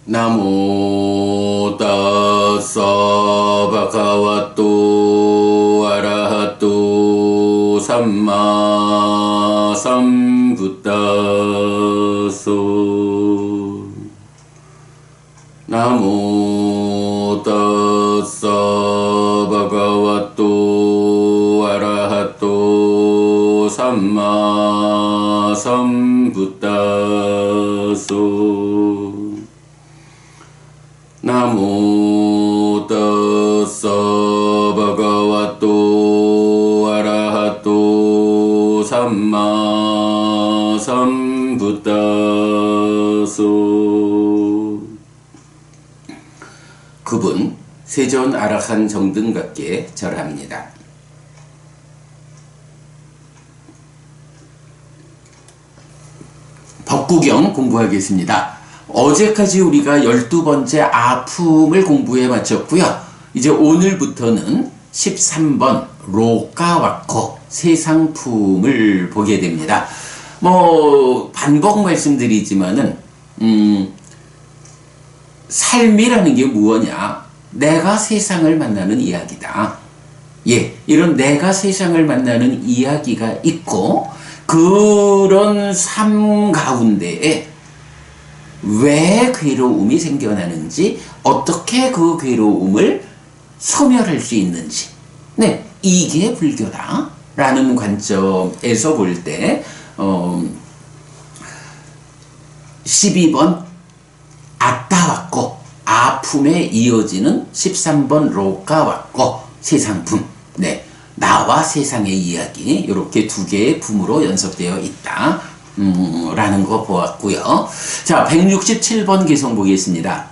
나모 따사 바가와또 아라하또 삼마 삼부따소 나모 따사 바가와또 아라하또 삼마 삼부따소 나모 따사 바가와또 아라하또 삼마 삼부따소. 그분 세존 아라한 정등각께 절합니다. 법구경 공부하겠습니다. 어제까지 우리가 12번째 아품을 공부해 마쳤고요. 이제 오늘부터는 13번 로까와코 세상품을 보게 됩니다. 반복 말씀드리지만은 삶이라는 게 무엇냐? 내가 세상을 만나는 이야기다. 이런 내가 세상을 만나는 이야기가 있고, 그런 삶 가운데에 왜 괴로움이 생겨나는지, 어떻게 그 괴로움을 소멸할 수 있는지, 이게 불교다 라는 관점에서 볼 때 12번 아따왔고 아품에 이어지는 13번 로까왔고 세상품, 나와 세상의 이야기, 이렇게 두 개의 품으로 연속되어 있다 라는 거 보았고요. 자, 167번 개성 보겠습니다.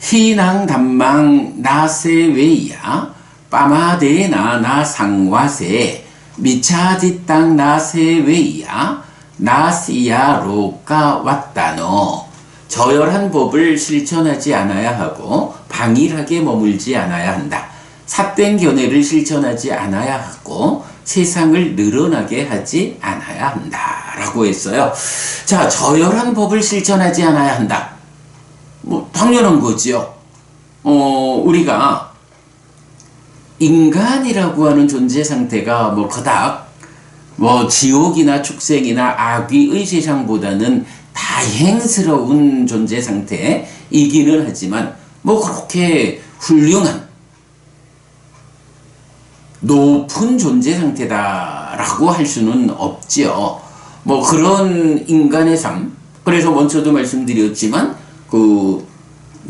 희낭 담망 나세웨이야 빠마데나 나상와세 미차디땅 나세웨이야 나시야 로까 왔다노. 저열한 법을 실천하지 않아야 하고 방일하게 머물지 않아야 한다. 삿된 견해를 실천하지 않아야 하고 세상을 늘어나게 하지 않아야 한다 라고 했어요. 자, 저열한 법을 실천하지 않아야 한다. 당연한 거지요. 우리가 인간이라고 하는 존재 상태가 그닥 지옥이나 축생이나 악귀의 세상보다는 다행스러운 존재 상태이기는 하지만 그렇게 훌륭한 높은 존재 상태다라고 할 수는 없지요. 그런 인간의 삶, 그래서 먼저도 말씀드렸지만 그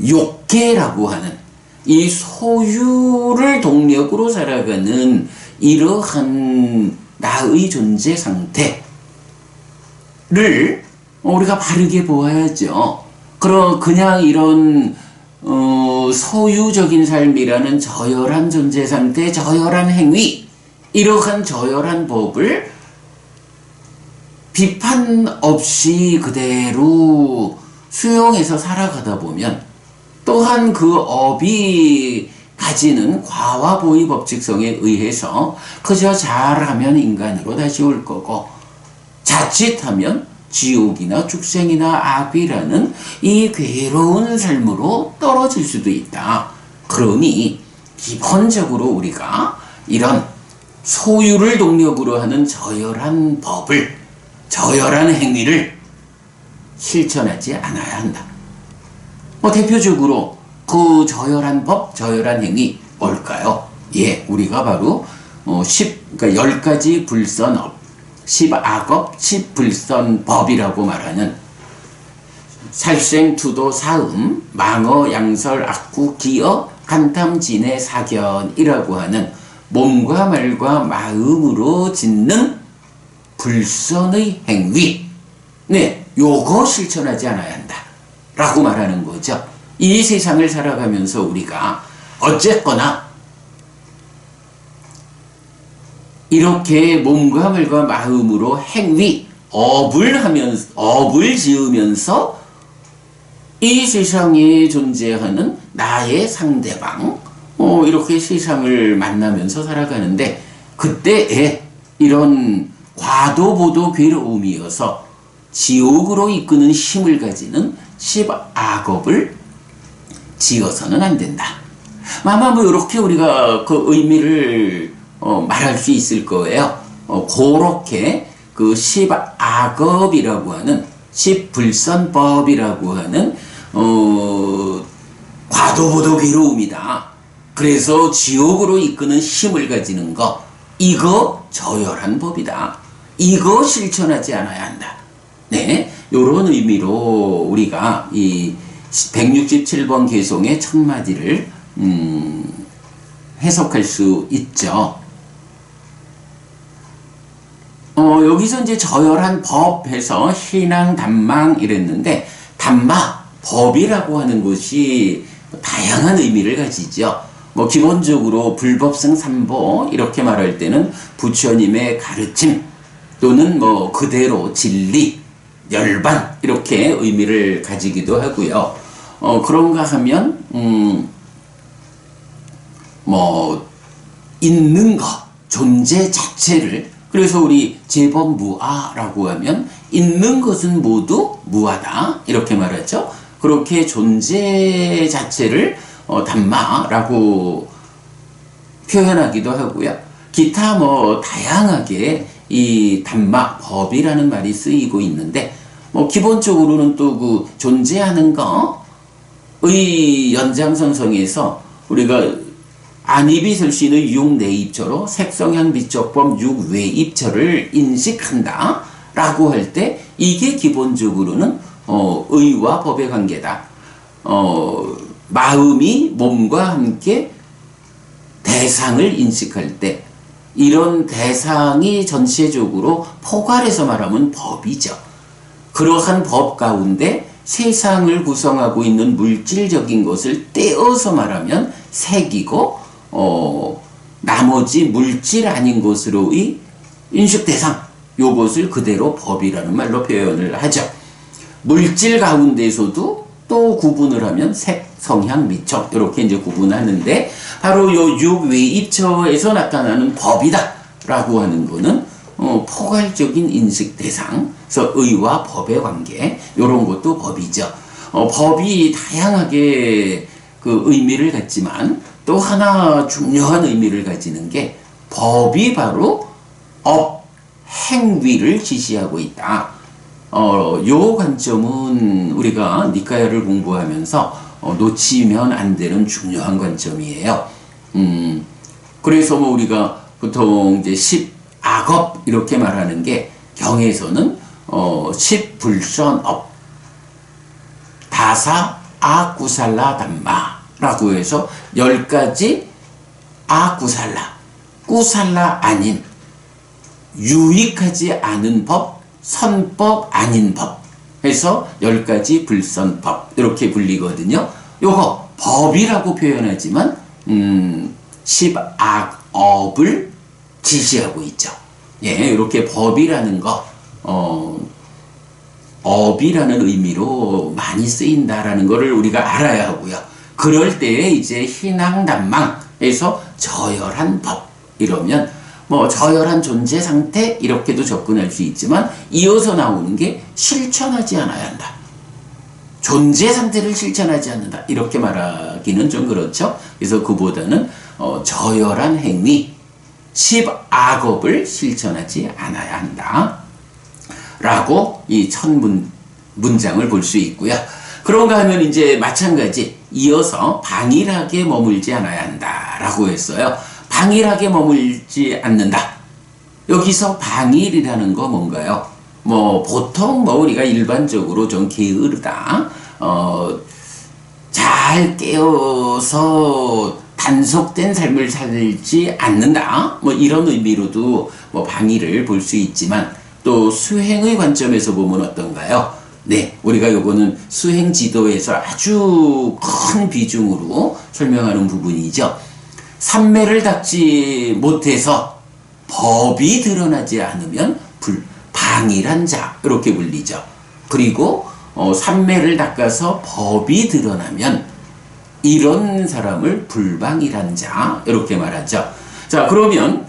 욕계라고 하는 이 소유를 동력으로 살아가는 이러한 나의 존재 상태를 우리가 바르게 보아야죠. 그냥 이런 소유적인 삶이라는 저열한 존재 상태, 저열한 행위, 이러한 저열한 법을 비판 없이 그대로 수용해서 살아가다 보면 또한 그 업이 가지는 과화보의 법칙성에 의해서 그저 잘하면 인간으로 다시 올 거고, 자칫하면 지옥이나 축생이나 악귀라는 이 괴로운 삶으로 떨어질 수도 있다. 그러니 기본적으로 우리가 이런 소유를 동력으로 하는 저열한 법을, 저열한 행위를 실천하지 않아야 한다. 대표적으로 그 저열한 법, 저열한 행위 뭘까요? 우리가 바로 10가지 불선업, 10악업, 10불선법이라고 말하는 살생, 투도, 사음, 망어, 양설, 악구, 기어, 간탐, 진해, 사견이라고 하는 몸과 말과 마음으로 짓는 불선의 행위, 요거 실천하지 않아야 한다 라고 말하는 거죠. 이 세상을 살아가면서 우리가 어쨌거나 이렇게 몸과 말과 마음으로 행위, 업을 지으면서 이 세상에 존재하는 나의 상대방, 이렇게 세상을 만나면서 살아가는데, 그때에 이런 과도보도 괴로움이어서 지옥으로 이끄는 힘을 가지는 10악업을 지어서는 안 된다. 아마 뭐 이렇게 우리가 그 의미를 말할 수 있을 거예요. 그렇게 그 10악업이라고 하는 10불선법이라고 하는 과도보도 괴로움이다. 그래서 지옥으로 이끄는 힘을 가지는 거, 이거 저열한 법이다. 이거 실천하지 않아야 한다. 네, 요런 의미로 우리가 이 167번 개송의 첫 마디를 해석할 수 있죠. 여기서 이제 저열한 법해서 신앙 단망 이랬는데, 단마 법이라고 하는 것이 다양한 의미를 가지죠. 뭐 기본적으로 불법성 삼보 이렇게 말할 때는 부처님의 가르침 또는 뭐 그대로 진리, 열반 이렇게 의미를 가지기도 하고요. 그런가 하면 뭐 있는 것, 존재 자체를, 그래서 우리 제법무아라고 하면 있는 것은 모두 무아다 이렇게 말하죠. 그렇게 존재 자체를 단마라고 표현하기도 하고요. 기타 뭐 다양하게 이 단마 법이라는 말이 쓰이고 있는데, 뭐 기본적으로는 또 그 존재하는 거의 연장선상에서 우리가 안이비설신의 육내입처로 색성향비적법 육외입처를 인식한다 라고 할 때, 이게 기본적으로는 의와 법의 관계다. 마음이 몸과 함께 대상을 인식할 때, 이런 대상이 전체적으로 포괄해서 말하면 법이죠. 그러한 법 가운데 세상을 구성하고 있는 물질적인 것을 떼어서 말하면 색이고, 나머지 물질 아닌 것으로의 인식 대상, 요것을 그대로 법이라는 말로 표현을 하죠. 물질 가운데서도 또 구분을 하면 색, 성향, 미적 이렇게 이제 구분하는데, 바로 요 육외입처에서 나타나는 법이다 라고 하는 거는 포괄적인 인식 대상, 그래서 의와 법의 관계, 요런 것도 법이죠. 법이 다양하게 그 의미를 갖지만 또 하나 중요한 의미를 가지는 게, 법이 바로 업, 행위를 지시하고 있다. 요 관점은 우리가 니카야를 공부하면서 놓치면 안 되는 중요한 관점이에요. 그래서 뭐 우리가 보통 이제 10악업 이렇게 말하는 게, 경에서는 10불선업, 다사 아쿠살라 담마라고 해서 10가지 아쿠살라, 꾸살라 아닌, 유익하지 않은 법, 선법 아닌 법 해서 10가지 불선법 이렇게 불리거든요. 요거 법이라고 표현하지만 10악업을 지시하고 있죠. 예, 이렇게 법이라는 거 업이라는 의미로 많이 쓰인다라는 것을 우리가 알아야 하고요. 그럴 때에 이제 희낭단망에서 저열한 법 이러면 뭐 저열한 존재 상태 이렇게도 접근할 수 있지만, 이어서 나오는 게 실천하지 않아야 한다. 존재 상태를 실천하지 않는다 이렇게 말하기는 좀 그렇죠. 그래서 그보다는 저열한 행위, 10악업을 실천하지 않아야 한다 라고 이 첫 문장을 볼 수 있고요. 그런가 하면 이제 마찬가지 이어서 방일하게 머물지 않아야 한다 라고 했어요. 방일하게 머물지 않는다. 여기서 방일이라는 거 뭔가요? 뭐 보통 뭐 우리가 일반적으로 좀 게으르다, 잘 깨어서 단속된 삶을 살지 않는다, 뭐 이런 의미로도 뭐 방일을 볼 수 있지만, 또 수행의 관점에서 보면 어떤가요? 네, 우리가 요거는 수행 지도에서 아주 큰 비중으로 설명하는 부분이죠. 삼매를 닦지 못해서 법이 드러나지 않으면 방일한 자 이렇게 불리죠. 그리고 삼매를 닦아서 법이 드러나면 이런 사람을 불방일한 자 이렇게 말하죠. 자, 그러면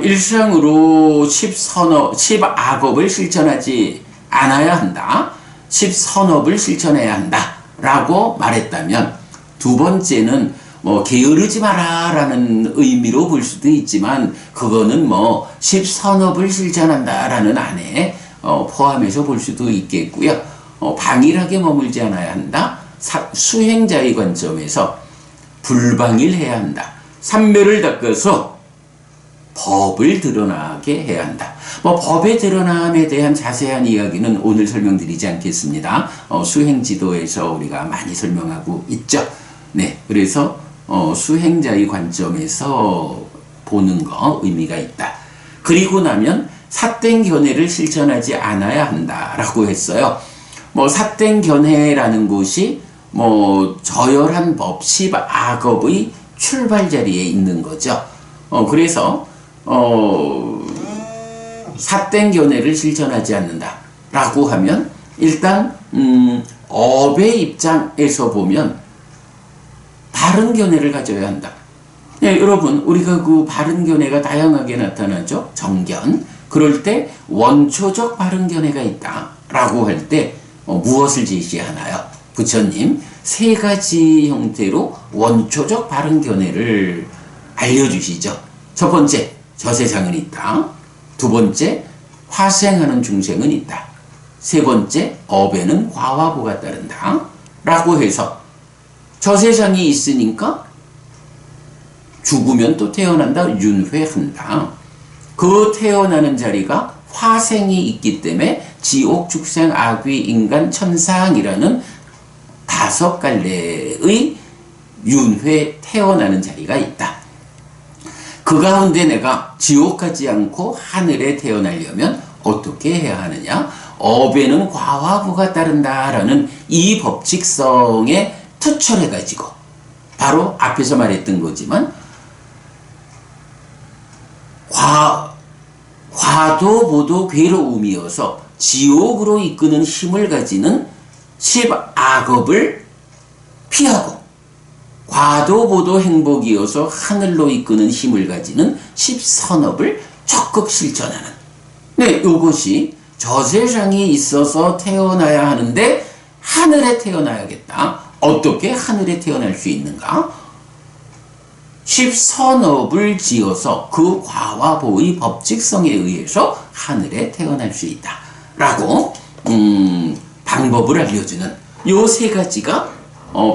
일상으로 10악업을 실천하지 않아야 한다. 10선업을 실천해야 한다. 라고 말했다면, 두 번째는 뭐 게으르지 마라 라는 의미로 볼 수도 있지만, 그거는 뭐 10선업을 실천한다 라는 안에 포함해서 볼 수도 있겠고요. 방일하게 머물지 않아야 한다. 수행자의 관점에서 불방일해야 한다. 삼매를 닦아서 법을 드러나게 해야 한다. 뭐 법의 드러남에 대한 자세한 이야기는 오늘 설명드리지 않겠습니다. 수행지도에서 우리가 많이 설명하고 있죠. 네, 그래서 수행자의 관점에서 보는 거 의미가 있다. 그리고 나면 삿된 견해를 실천하지 않아야 한다라고 했어요. 뭐 삿된 견해라는 것이 뭐 저열한 법, 십악업의 출발 자리에 있는 거죠. 그래서 삿된 견해를 실천하지 않는다라고 하면 일단 업의 입장에서 보면 바른 견해를 가져야 한다. 네, 여러분, 우리가 그 바른 견해가 다양하게 나타나죠. 정견. 그럴 때 원초적 바른 견해가 있다라고 할 때 무엇을 제시하나요? 부처님 세 가지 형태로 원초적 바른 견해를 알려주시죠. 첫 번째, 저세상은 있다. 두 번째, 화생하는 중생은 있다. 세 번째, 업에는 과화보가 따른다. 라고 해서 저세상이 있으니까 죽으면 또 태어난다. 윤회한다. 그 태어나는 자리가 화생이 있기 때문에 지옥, 축생, 악귀, 인간, 천상이라는 5갈래의 윤회 태어나는 자리가 있다. 그 가운데 내가 지옥 가지 않고 하늘에 태어나려면 어떻게 해야 하느냐? 업에는 과화부가 따른다라는 이 법칙성에 투철해가지고 바로 앞에서 말했던 거지만 과도보도 괴로움이어서 지옥으로 이끄는 힘을 가지는 10악업을 피하고 과도보도 행복이어서 하늘로 이끄는 힘을 가지는 10선업을 적극 실천하는, 네, 이것이 저세상이 있어서 태어나야 하는데 하늘에 태어나야겠다. 어떻게 하늘에 태어날 수 있는가? 10선업을 지어서 그 과화보의 법칙성에 의해서 하늘에 태어날 수 있다. 라고 방법을 알려주는 요 세 가지가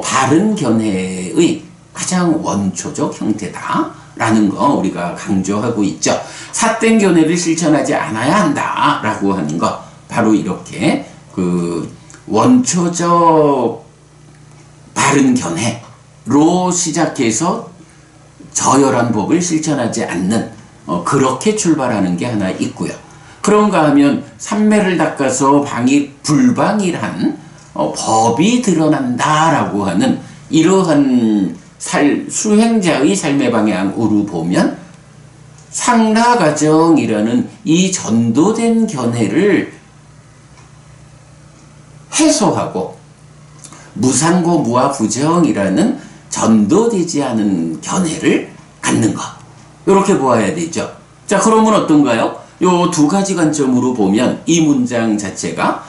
바른 견해의 가장 원초적 형태다. 라는 거 우리가 강조하고 있죠. 삿된 견해를 실천하지 않아야 한다. 라고 하는 거. 바로 이렇게 그 원초적 바른 견해로 시작해서 저열한 법을 실천하지 않는 그렇게 출발하는 게 하나 있고요. 그런가 하면 삼매를 닦아서 불방일한 법이 드러난다라고 하는 이러한 수행자의 삶의 방향으로 보면 상라가정이라는 이 전도된 견해를 해소하고 무상고 무아부정이라는 전도되지 않은 견해를 갖는 것. 이렇게 보아야 되죠. 자, 그러면 어떤가요? 요 두 가지 관점으로 보면 이 문장 자체가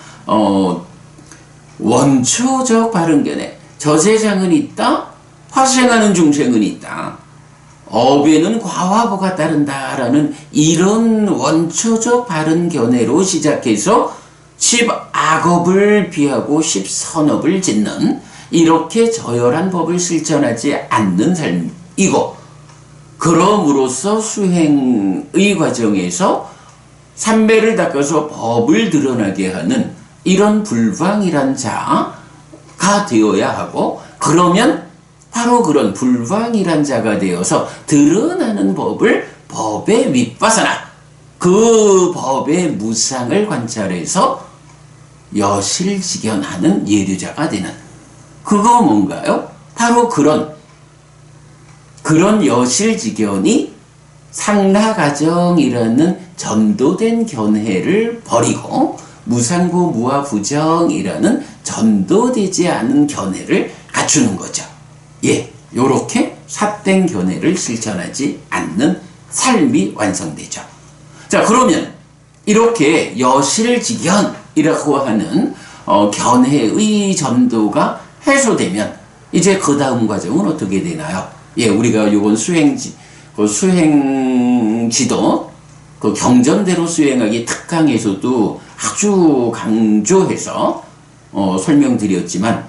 원초적 바른 견해. 저세상은 있다. 화생하는 중생은 있다. 업에는 과화보가 따른다라는 이런 원초적 바른 견해로 시작해서 10악업을 피하고 10선업을 짓는 이렇게 저열한 법을 실천하지 않는 삶이고, 그럼으로써 수행의 과정에서 삼매를 닦아서 법을 드러나게 하는 이런 불방이란 자가 되어야 하고, 그러면 바로 그런 불방이란 자가 되어서 드러나는 법의 윗바사나 그 법의 무상을 관찰해서 여실직연하는 예류자가 되는, 그거 뭔가요? 바로 그런 여실직연이 상라가정이라는 전도된 견해를 버리고 무상고 무아부정이라는 전도되지 않은 견해를 갖추는 거죠. 예, 요렇게 삿된 견해를 실천하지 않는 삶이 완성되죠. 자, 그러면 이렇게 여실직연 이라고 하는 견해의 전도가 해소되면 이제 그 다음 과정은 어떻게 되나요? 예, 우리가 요건 수행지도 그 경전대로 수행하기 특강에서도 아주 강조해서 설명드렸지만,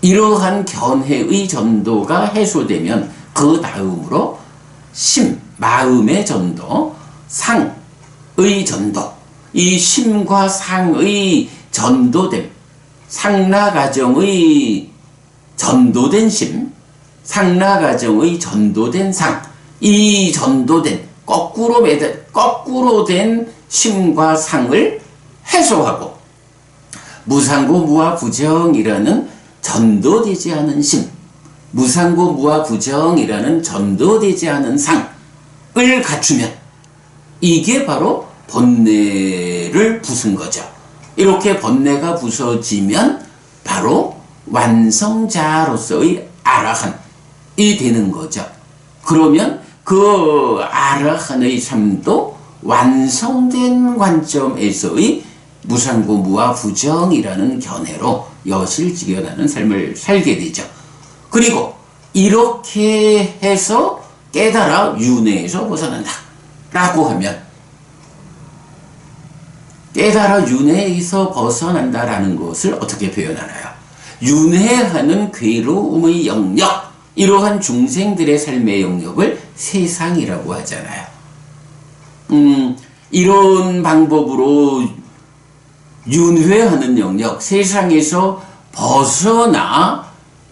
이러한 견해의 전도가 해소되면 그 다음으로 심, 마음의 전도, 상의 전도, 이 심과 상의 전도됨, 상라가정의 전도된 심, 상라가정의 전도된 상, 이 전도된 거꾸로 된 심과 상을 해소하고, 무상고 무아 부정이라는 전도되지 않은 심, 무상고 무아 부정이라는 전도되지 않은 상을 갖추면 이게 바로 번뇌를 부순 거죠. 이렇게 번뇌가 부서지면 바로 완성자로서의 아라한이 되는 거죠. 그러면 그 아라한의 삶도 완성된 관점에서의 무상고 무아 부정이라는 견해로 여실직연하는 삶을 살게 되죠. 그리고 이렇게 해서 깨달아 윤회에서 벗어난다 라고 하면, 깨달아 윤회에서 벗어난다라는 것을 어떻게 표현하나요? 윤회하는 괴로움의 영역, 이러한 중생들의 삶의 영역을 세상이라고 하잖아요. 이런 방법으로 윤회하는 영역, 세상에서 벗어나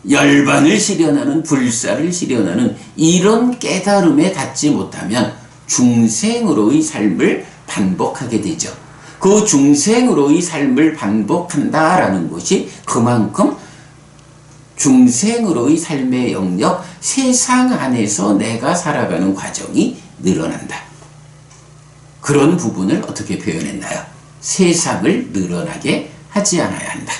열반을 실현하는, 불사를 실현하는 이런 깨달음에 닿지 못하면 중생으로의 삶을 반복하게 되죠. 그 중생으로의 삶을 반복한다라는 것이 그만큼 중생으로의 삶의 영역, 세상 안에서 내가 살아가는 과정이 늘어난다. 그런 부분을 어떻게 표현했나요? 세상을 늘어나게 하지 않아야 한다.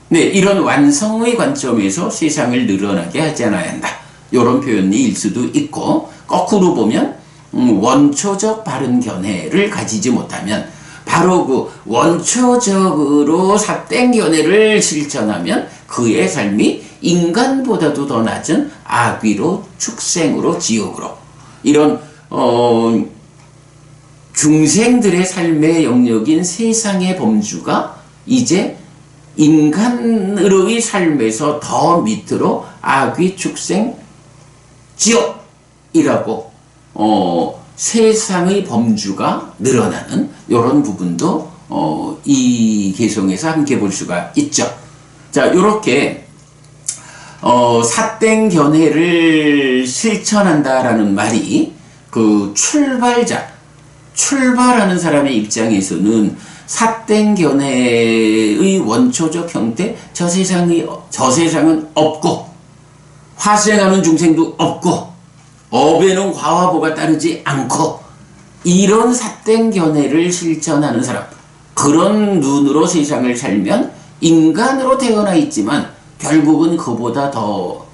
네, 이런 완성의 관점에서 세상을 늘어나게 하지 않아야 한다. 이런 표현일 수도 있고, 거꾸로 보면 원초적 바른 견해를 가지지 못하면, 바로 그 원초적으로 삿된 견해를 실천하면 그의 삶이 인간보다도 더 낮은 악귀로, 축생으로, 지옥으로, 이런 중생들의 삶의 영역인 세상의 범주가 이제 인간으로의 삶에서 더 밑으로 악귀, 축생, 지옥이라고 세상의 범주가 늘어나는 이런 부분도 이 개성에서 함께 볼 수가 있죠. 자, 이렇게 삿된 견해를 실천한다라는 말이 그 출발하는 사람의 입장에서는 삿된 견해의 원초적 형태, 저 세상은 없고, 화생하는 중생도 없고, 업에는 과화보가 따르지 않고, 이런 삿된 견해를 실천하는 사람, 그런 눈으로 세상을 살면 인간으로 태어나 있지만 결국은 그보다 더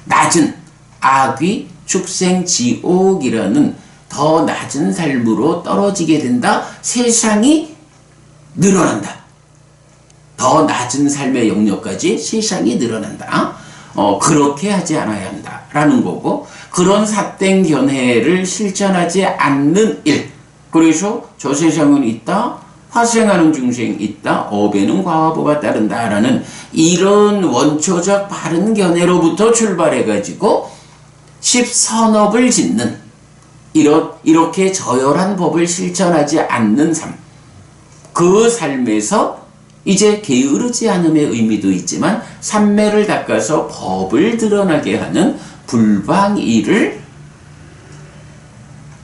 낮은 악귀, 축생, 지옥이라는 더 낮은 삶으로 떨어지게 된다. 세상이 늘어난다. 더 낮은 삶의 영역까지 세상이 늘어난다. 그렇게 하지 않아야 한다라는 거고, 그런 삿된 견해를 실천하지 않는 일, 그래서 저 세상은 있다, 화생하는 중생이 있다, 업에는 과화보가 따른다라는 이런 원초적 바른 견해로부터 출발해가지고 십선업을 짓는, 이렇게 저열한 법을 실천하지 않는 삶, 그 삶에서 이제 게으르지 않음의 의미도 있지만 삼매를 닦아서 법을 드러나게 하는 불방일을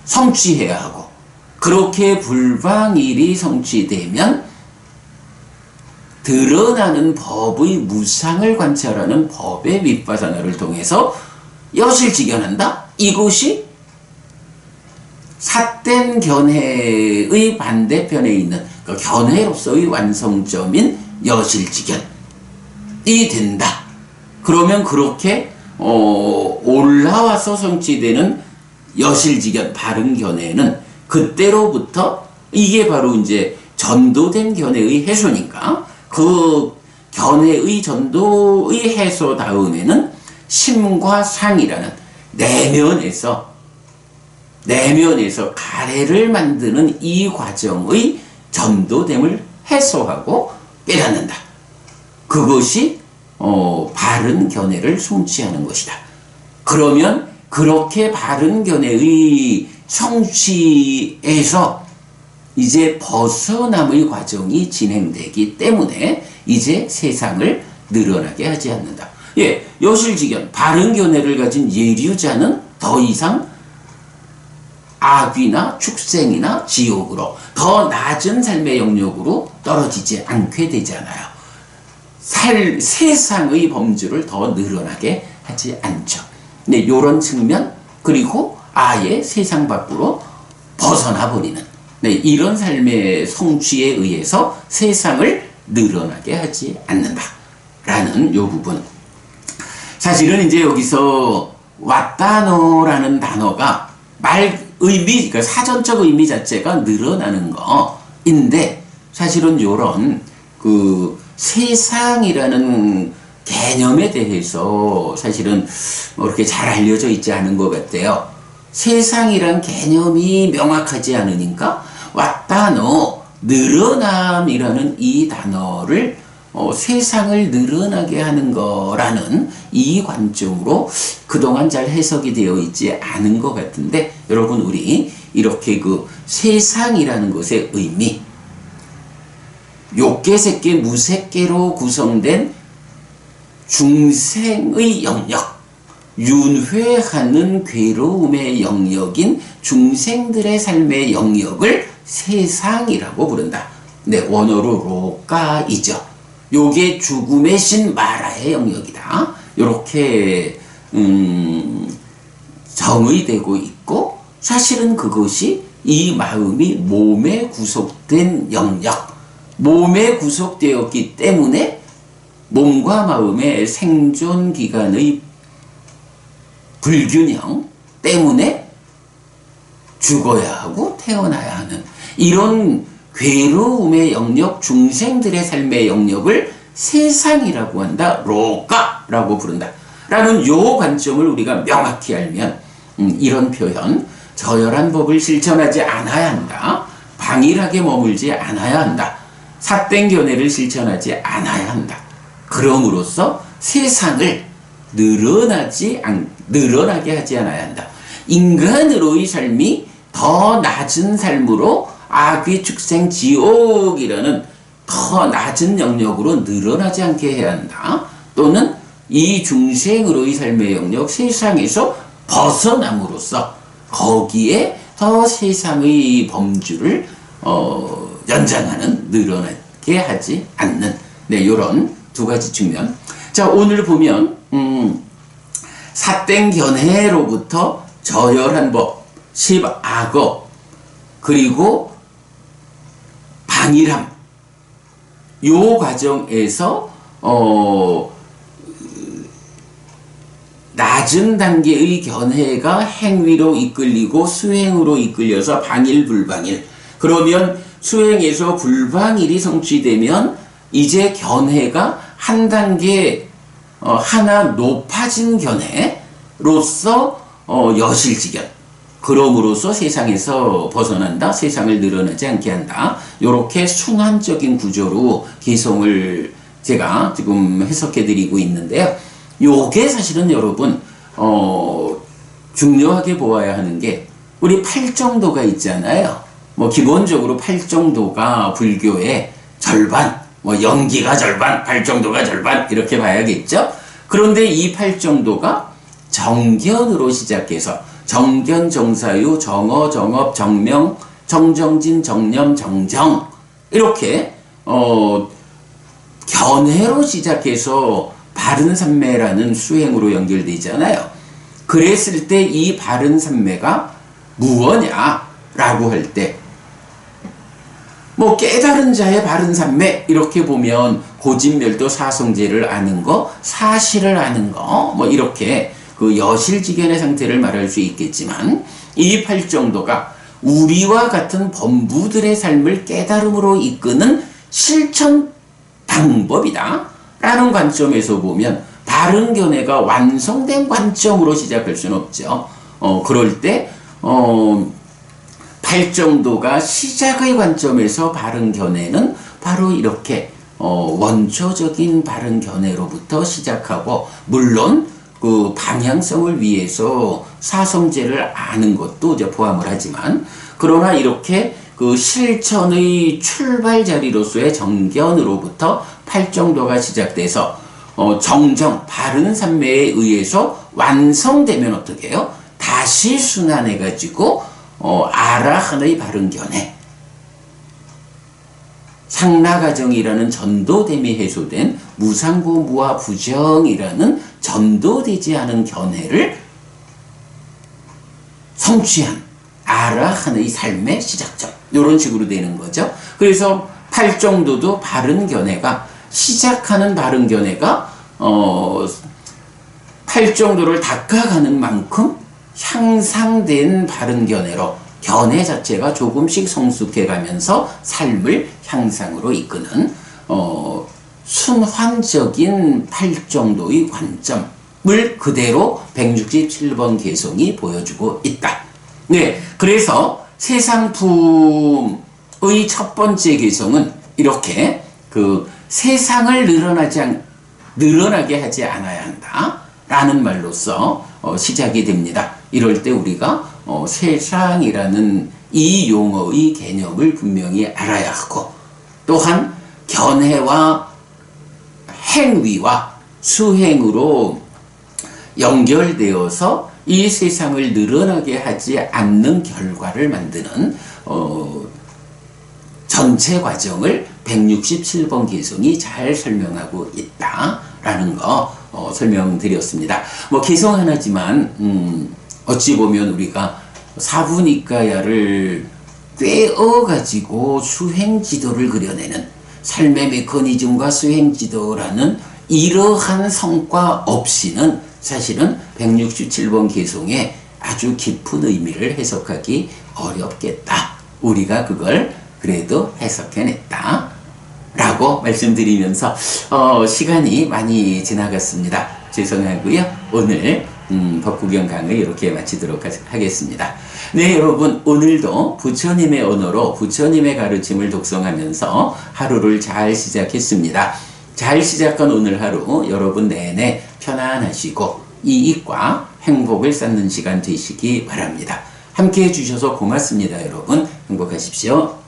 성취해야 하고, 그렇게 불방일이 성취되면 드러나는 법의 무상을 관찰하는 법의 윗바사나를 통해서 여실직연한다. 이것이 삿된 견해의 반대편에 있는 그 견해로서의 완성점인 여실직연이 된다. 그러면 그렇게 올라와서 성취되는 여실직연 바른 견해는 그때로부터 이게 바로 이제 전도된 견해의 해소니까 그 견해의 전도의 해소 다음에는 심과 상이라는 내면에서 가래를 만드는 이 과정의 전도됨을 해소하고 깨닫는다. 그것이 바른 견해를 성취하는 것이다. 그러면 그렇게 바른 견해의 성취에서 이제 벗어남의 과정이 진행되기 때문에 이제 세상을 늘어나게 하지 않는다. 예, 여실직연 바른 견해를 가진 예류자는 더 이상 악귀나 축생이나 지옥으로 더 낮은 삶의 영역으로 떨어지지 않게 되잖아요. 세상의 범주를 더 늘어나게 하지 않죠. 네, 이런 측면 그리고 아예 세상 밖으로 벗어나 버리는 이런 삶의 성취에 의해서 세상을 늘어나게 하지 않는다라는 요 부분. 사실은 이제 여기서 왓다노라는 단어가 의미, 그러니까 사전적 의미 자체가 늘어나는 거인데 사실은 요런 그 세상이라는 개념에 대해서 사실은 그렇게 잘 알려져 있지 않은 것 같아요. 세상이란 개념이 명확하지 않으니까 왓다노, 늘어남이라는 이 단어를 세상을 늘어나게 하는 거라는 이 관점으로 그동안 잘 해석이 되어 있지 않은 것 같은데 여러분 우리 이렇게 그 세상이라는 것의 의미 욕계, 색계, 무색계로 구성된 중생의 영역 윤회하는 괴로움의 영역인 중생들의 삶의 영역을 세상이라고 부른다. 네, 원어로 로가이죠. 요게 죽음의 신 마라의 영역이다. 요렇게 정의되고 있고 사실은 그것이 이 마음이 몸에 구속된 영역, 몸에 구속되었기 때문에 몸과 마음의 생존 기간의 불균형 때문에 죽어야 하고 태어나야 하는 이런 괴로움의 영역, 중생들의 삶의 영역을 세상이라고 한다. 로가라고 부른다. 라는 요 관점을 우리가 명확히 알면 이런 표현, 저열한 법을 실천하지 않아야 한다. 방일하게 머물지 않아야 한다. 삿된 견해를 실천하지 않아야 한다. 그럼으로써 세상을 늘어나게 하지 않아야 한다. 인간으로의 삶이 더 낮은 삶으로 악귀, 축생, 지옥이라는 더 낮은 영역으로 늘어나지 않게 해야 한다. 또는 이 중생으로의 삶의 영역 세상에서 벗어남으로써 거기에 더 세상의 범주를 연장하는 늘어나게 하지 않는 이런 두 가지 측면. 자, 오늘 보면 삿된 견해로부터 저열한 법, 십악업 그리고 방일함 요 과정에서 낮은 단계의 견해가 행위로 이끌리고 수행으로 이끌려서 방일 불방일 그러면 수행에서 불방일이 성취되면 이제 견해가 한 단계 하나 높아진 견해로서 여실직연 그럼으로써 세상에서 벗어난다. 세상을 늘어나지 않게 한다. 이렇게 순환적인 구조로 개성을 제가 지금 해석해 드리고 있는데요. 요게 사실은 여러분 중요하게 보아야 하는 게 우리 팔정도가 있잖아요. 뭐 기본적으로 팔정도가 불교의 절반, 뭐 영기가 절반, 팔정도가 절반 이렇게 봐야겠죠. 그런데 이 팔정도가 정견으로 시작해서 정견, 정사유, 정어, 정업, 정명, 정정진, 정념, 정정 이렇게 견해로 시작해서 바른 삼매라는 수행으로 연결되잖아요. 그랬을 때 이 바른 삼매가 무엇냐라고 할 때 뭐 깨달은 자의 바른 삼매 이렇게 보면 고진멸도 사성제를 아는 거, 사실을 아는 거 뭐 이렇게 그 여실직연의 상태를 말할 수 있겠지만 이 팔정도가 우리와 같은 범부들의 삶을 깨달음으로 이끄는 실천 방법이다 라는 관점에서 보면 바른 견해가 완성된 관점으로 시작할 수는 없죠. 그럴 때 팔정도가 시작의 관점에서 바른 견해는 바로 이렇게 원초적인 바른 견해로부터 시작하고, 물론 그 방향성을 위해서 사성제를 아는 것도 이제 포함을 하지만, 그러나 이렇게 그 실천의 출발 자리로서의 정견으로부터 팔정도가 시작돼서 정정 바른 삼매에 의해서 완성되면 어떻게 해요? 다시 순환해 가지고 아라한의 바른 견해, 상라가정이라는 전도됨이 해소된 무상부 무아 부정이라는 전도되지 않은 견해를 성취한 아라한의 삶의 시작점, 이런 식으로 되는 거죠. 그래서 팔정도도 바른 견해가 시작하는 바른 견해가 팔정도를 닦아가는 만큼 향상된 바른 견해로 견해 자체가 조금씩 성숙해가면서 삶을 향상으로 이끄는 순환적인 팔정도의 관점을 그대로 167번 개성이 보여주고 있다. 네, 그래서 세상품의 첫 번째 개성은 이렇게 그 세상을 늘어나게 하지 않아야 한다 라는 말로서 시작이 됩니다. 이럴 때 우리가 세상이라는 이 용어의 개념을 분명히 알아야 하고, 또한 견해와 행위와 수행으로 연결되어서 이 세상을 늘어나게 하지 않는 결과를 만드는 전체 과정을 167번 개성이 잘 설명하고 있다라는 거 설명드렸습니다. 뭐 개성 하나지만 어찌 보면 우리가 사부니까야를 꿰어가지고 수행지도를 그려내는 삶의 메커니즘과 수행지도라는 이러한 성과 없이는 사실은 167번 개성에 아주 깊은 의미를 해석하기 어렵겠다. 우리가 그걸 그래도 해석해냈다 라고 말씀드리면서 시간이 많이 지나갔습니다. 죄송하고요. 오늘 법구경 강의 이렇게 마치도록 하겠습니다. 네, 여러분, 오늘도 부처님의 언어로 부처님의 가르침을 독송하면서 하루를 잘 시작했습니다. 잘 시작한 오늘 하루 여러분 내내 편안하시고 이익과 행복을 쌓는 시간 되시기 바랍니다. 함께 해주셔서 고맙습니다. 여러분, 행복하십시오.